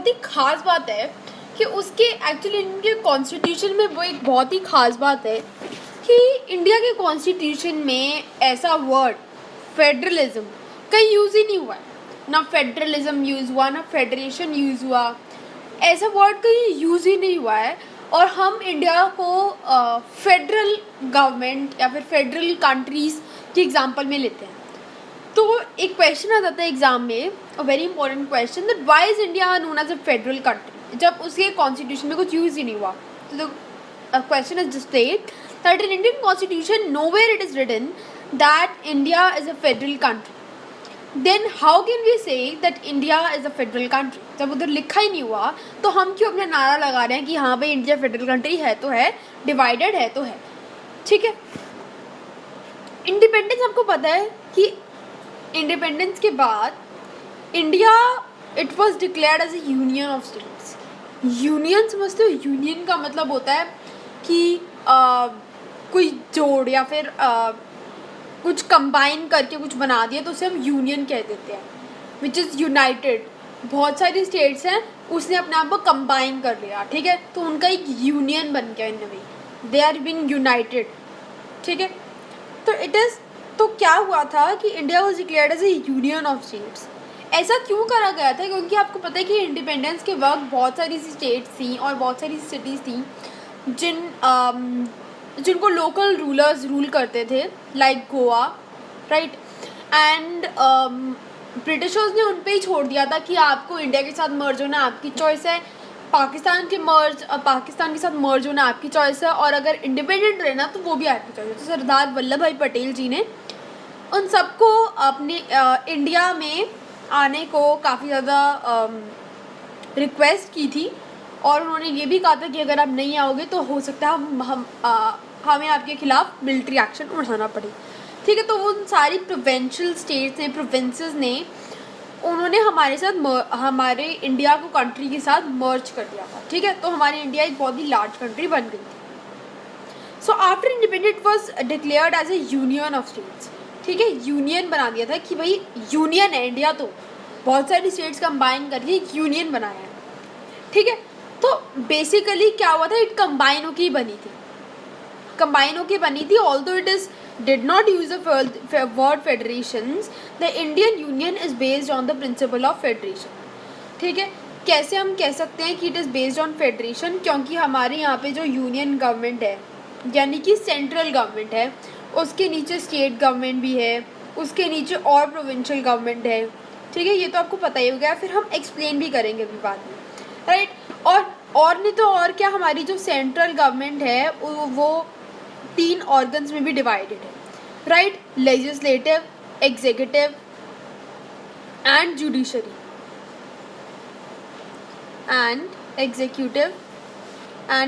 बहुत ही ख़ास बात है कि उसके एक्चुअली इनके कॉन्स्टिट्यूशन में वो एक बहुत ही ख़ास बात है कि इंडिया के कॉन्स्टिट्यूशन में ऐसा वर्ड फेडरलिज्म कहीं यूज़ ही नहीं हुआ है। ना फेडरलिज्म यूज़ हुआ, ना फेडरेशन यूज़ हुआ, ऐसा वर्ड कहीं यूज़ ही नहीं हुआ है। और हम इंडिया को फेडरल गवर्नमेंट या फिर फेडरल कंट्रीज़ की एग्जांपल में लेते हैं। तो एक क्वेश्चन आ जाता है एग्जाम में, a very important question, that why is India known as a federal country, जब उसके कॉन्स्टिट्यूशन में कुछ यूज़ ही नहीं हुआ। तो the question is state that in Indian constitution nowhere it is written that India is a federal country, then how can we say that India is a federal country. जब उधर लिखा ही नहीं हुआ तो हम क्यों अपना नारा लगा रहे हैं कि हाँ भाई इंडिया फेडरल कंट्री है तो है, डिवाइडेड है तो है। ठीक है, इंडिपेंडेंस आपको पता है कि इंडिपेंडेंस के बाद India it was declared as a union of states. Union समझते हो? यूनियन का मतलब होता है कि कोई जोड़ या फिर कुछ कंबाइन करके कुछ बना दिया तो उसे हम यूनियन कह देते हैं, विच इज़ यूनाइटेड। बहुत सारी स्टेट्स हैं, उसने अपने आप को कंबाइन कर लिया, ठीक है, तो उनका एक यूनियन बन गया इन वे, दे आर बीइंग यूनाइटेड। ठीक है, तो इट इज़, तो क्या हुआ था कि India was declared as a union of states. ऐसा क्यों करा गया था? क्योंकि आपको पता है कि इंडिपेंडेंस के वक्त बहुत सारी स्टेट्स थी और बहुत सारी सिटीज़ थी जिनको लोकल रूलर्स रूल करते थे, like Goa, right. And Britishers ने उन पे ही छोड़ दिया था कि आपको इंडिया के साथ मर्ज होना आपकी चॉइस है, पाकिस्तान के साथ मर्ज होना आपकी चॉइस है, और अगर इंडिपेंडेंट रहना तो वो भी आपकी चॉइस है। तो सरदार वल्लभ भाई पटेल जी ने उन सबको अपने इंडिया में आने को काफ़ी ज़्यादा रिक्वेस्ट की थी, और उन्होंने ये भी कहा था कि अगर आप नहीं आओगे तो हो सकता है हमें आपके खिलाफ मिलिट्री एक्शन उठाना पड़े। ठीक है, तो वो उन सारी प्रोविंशियल स्टेट्स ने, प्रोविंसेस ने, उन्होंने हमारे साथ हमारे इंडिया को कंट्री के साथ मर्ज कर दिया था। ठीक है, तो हमारी इंडिया एक बहुत ही लार्ज कंट्री बन गई थी। So after independence was declared as a union of states. ठीक है, यूनियन बना दिया था कि भाई यूनियन है इंडिया, तो बहुत सारी स्टेट्स कंबाइन करके एक यूनियन बनाया है। ठीक है, तो बेसिकली क्या हुआ था, इट कंबाइन होके बनी थी, although it is did not use the word federations, the Indian Union is based on the principle of federation। ठीक है, कैसे हम कह सकते हैं कि it is based on federation? क्योंकि हमारे यहाँ पे जो यूनियन गवर्नमेंट है, यानी कि सेंट्रल गवर्नमेंट है, उसके नीचे स्टेट गवर्नमेंट भी है, उसके नीचे और प्रोविंशियल गवर्नमेंट है। ठीक है, ये तो आपको पता ही हो गया, फिर हम एक्सप्लेन भी करेंगे अभी बाद में, राइट। और नहीं तो और क्या, हमारी जो सेंट्रल गवर्नमेंट है वो 3 ऑर्गन्स में भी डिवाइडेड है, right, legislative, executive and judiciary,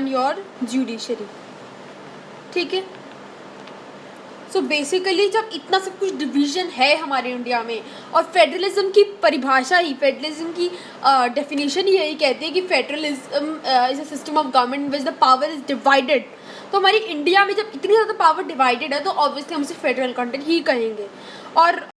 your judiciary. ठीक है, सो बेसिकली जब इतना सब कुछ डिवीजन है हमारे इंडिया में, और फेडरलिज्म की परिभाषा ही, फेडरलिज्म की डेफिनेशन ही यही कहती है कि federalism is a system of government which the power is divided. तो हमारी इंडिया में जब इतनी ज़्यादा पावर डिवाइडेड है तो ऑब्वियसली हम उसे फेडरल कंट्री ही कहेंगे। और